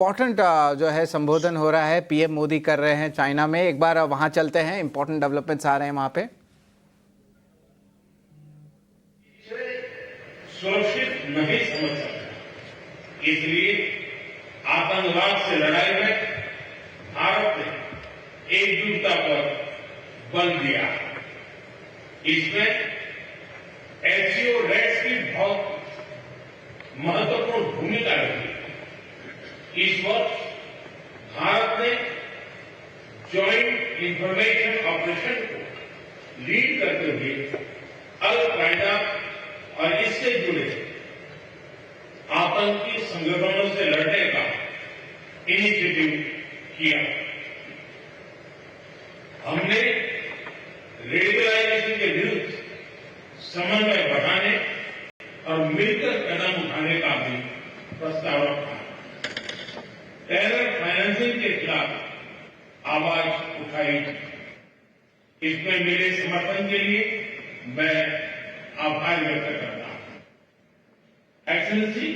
Important जो है संबोधन हो रहा है, पीएम मोदी कर रहे हैं चाइना में। एक बार वहां चलते हैं, इम्पोर्टेंट डेवलपमेंट्स आ रहे हैं वहां पे। सुरक्षित नहीं समझ सकता, इसलिए आतंकवाद से लड़ाई में भारत ने एकजुटता पर बल दिया। इसमें एससीओ रेट्स की बहुत महत्वपूर्ण भूमिका रही। इस वर्ष भारत ने ज्वाइंट इंफॉर्मेशन ऑपरेशन को लीड करते हुए अल कायदा और इससे जुड़े आतंकी संगठनों से लड़ने का इनिशिएटिव किया। हमने रेडिकलाइजेशन के विरुद्ध समन्वय बढ़ाने और मिलकर कदम उठाने का भी प्रस्ताव रखा। टेरर फाइनेंसिंग के खिलाफ आवाज उठाई। इसमें मेरे समर्थन के लिए मैं आभार व्यक्त करता हूं। एक्सेलेंसी,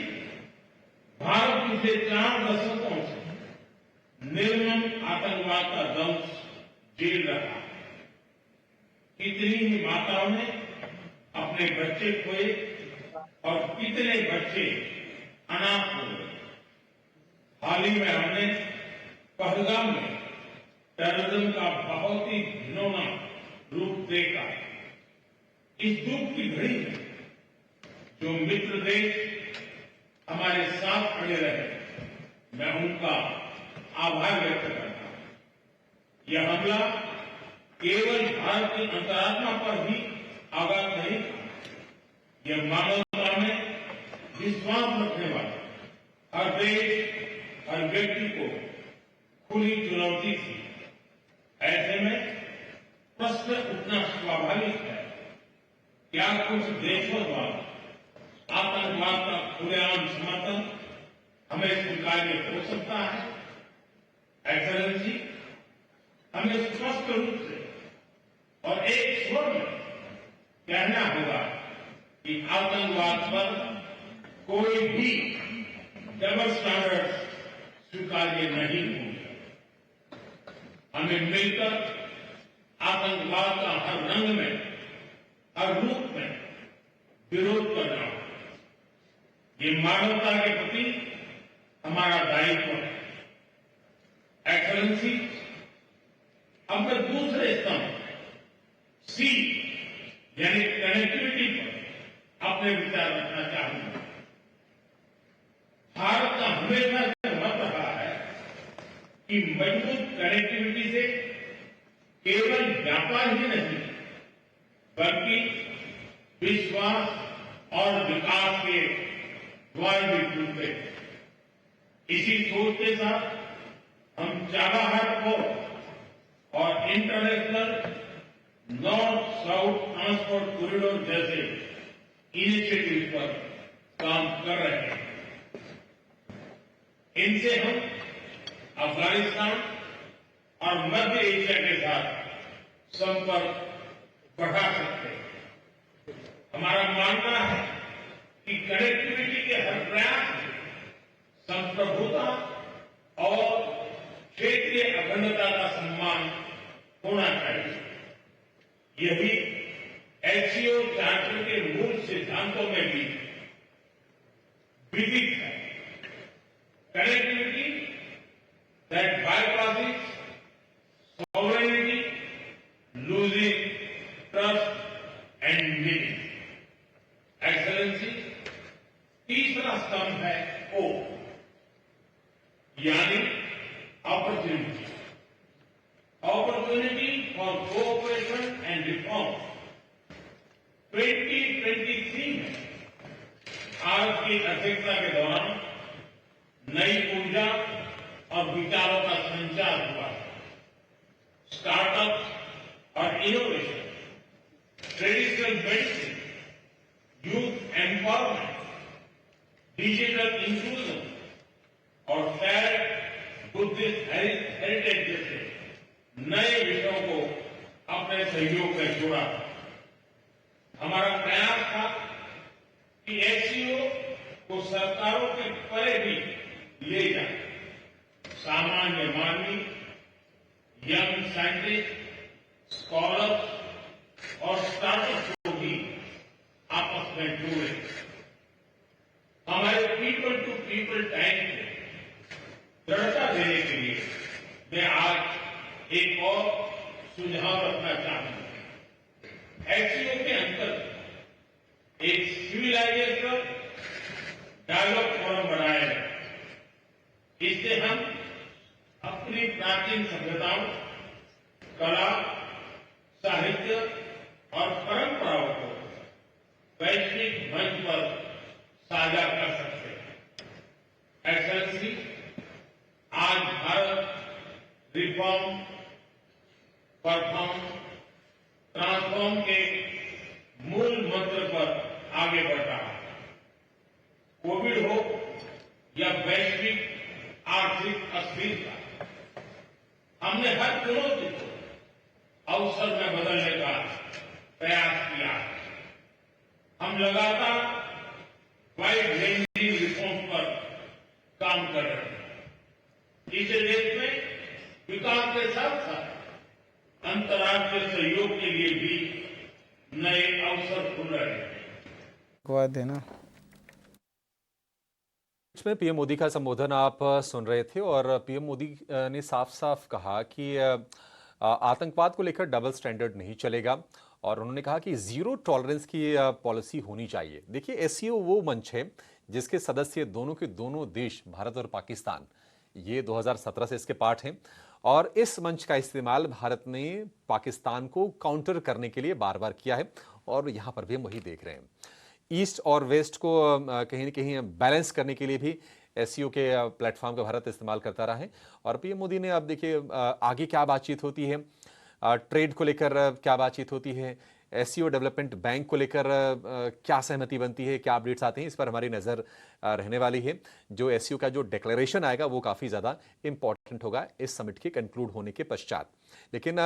भारत पिछले 4 दशकों से निर्मम आतंकवाद का दंश झेल रहा है। कितनी ही माताओं ने अपने बच्चे खोए और कितने बच्चे अनाथ हो गए। हाल ही में हमने पहलगाम में टेररिज्म का बहुत ही घिनौना रूप देखा। इस दुख की घड़ी में जो मित्र देश हमारे साथ खड़े रहे, मैं उनका आभार व्यक्त करता हूं। यह हमला केवल भारत की अंतरात्मा पर ही आघात नहीं था, यह मानवता में विश्वास रखने वाले हर देश, हर व्यक्ति को खुली चुनौती थी। ऐसे में प्रश्न उठना स्वाभाविक है, क्या कुछ देशों द्वारा आतंकवाद का खुलेआम समर्थन हमें स्वीकार्य हो सकता है? एक्सेलेंसी, हमें स्पष्ट रूप से और एक स्वर में कहना होगा कि आतंकवाद पर कोई भी डबल स्टैंडर्ड स्वीकार्य नहीं होंगे। हमें मिलकर आतंकवाद का हर रंग में, हर रूप में विरोध करना होगा। ये मानवता के प्रति हमारा दायित्व है। एक्सेलेंसी, अब मैं दूसरे स्तंभ सी यानी कनेक्टिविटी पर अपने विचार रखना चाहूंगा। भारत का हमेशा से मत रहा है कि मजबूत कनेक्टिविटी से केवल व्यापार ही नहीं, बल्कि विश्वास और विकास के द्वार भी खुलते हैं। इसी सोच के साथ हम चाबहार पोर्ट और international north south transport corridor जैसे इनिशिएटिव पर काम कर रहे हैं। इनसे हम अफगानिस्तान और मध्य एशिया के साथ संपर्क बढ़ा सकते हैं। हमारा मानना है कि कनेक्टिविटी के हर प्रयास में संप्रभुता और क्षेत्रीय अखंडता का सम्मान होना चाहिए। यही एससीओ चार्टर के मूल सिद्धांतों में भी विदित है। Connectivity that bypasses sovereignty, losing trust and meaning. Excellency, तीसरा स्तंभ है O यानी opportunity. Opportunity for cooperation and reform. 2023 में भारत की अध्यक्षता के दौरान नई ऊर्जा और विचारों का संचार हुआ। स्टार्टअप और innovation, traditional medicine, youth empowerment, digital inclusion और शेयर्ड बुद्धिस्ट हेरिटेज जैसे नए विषयों को अपने सहयोग में जोड़ा। हमारा प्रयास था कि एससीओ को सरकारों के परे भी ले जाए। सामान्य मानवी, यंग साइंटिस्ट, स्कॉलर्स और स्टार्टअप्स को भी आपस में जोड़े। हमारे पीपल टू पीपल टाइम को दृढ़ता देने के लिए मैं आज एक और सुझाव रखना चाहूंगा। एचसीओ के अंतर्गत एक सिविलाइजेशन डायलॉग फोरम बनाया है। इससे हम अपनी प्राचीन सभ्यताओं, कला, साहित्य और परंपराओं को वैश्विक मंच पर साझा कर सकते हैं। एक्सेलेंसी, आज भारत रिफॉर्म, परफॉर्म, ट्रांसफॉर्म के मूल मंत्र पर आगे बढ़ रहा है। कोविड हो या वैश्विक आर्थिक अस्थिरता, हमने हर चुनौती को अवसर में बदलने का प्रयास किया है। हम लगातार वाइड रेंजिंग रिफॉर्म पर काम कर रहे हैं। इसे देश में विकास के साथ साथ अंतर्राष्ट्रीय सहयोग के लिए भी नए अवसर खुल रहे हैं। देना में पीएम मोदी का संबोधन आप सुन रहे थे और पीएम मोदी ने साफ साफ कहा कि आतंकवाद को लेकर डबल स्टैंडर्ड नहीं चलेगा और उन्होंने कहा कि जीरो टॉलरेंस की पॉलिसी होनी चाहिए। देखिए, एससीओ वो मंच है जिसके सदस्य दोनों के दोनों देश भारत और पाकिस्तान, ये 2017 से इसके पार्ट हैं और इस मंच का इस्तेमाल भारत ने पाकिस्तान को काउंटर करने के लिए बार बार किया है और यहां पर भी हम वही देख रहे हैं। ईस्ट और वेस्ट को कहीं न कहीं बैलेंस करने के लिए भी एससीओ के प्लेटफॉर्म का भारत इस्तेमाल करता रहा है और पीएम मोदी ने, अब देखिए आगे क्या बातचीत होती है, ट्रेड को लेकर क्या बातचीत होती है, एससीओ डेवलपमेंट बैंक को लेकर क्या सहमति बनती है, क्या अपडेट्स आते हैं, इस पर हमारी नज़र रहने वाली है। जो एससीओ का जो डिक्लेरेशन आएगा वो काफ़ी ज़्यादा इंपॉर्टेंट होगा इस समिट के कंक्लूड होने के पश्चात। लेकिन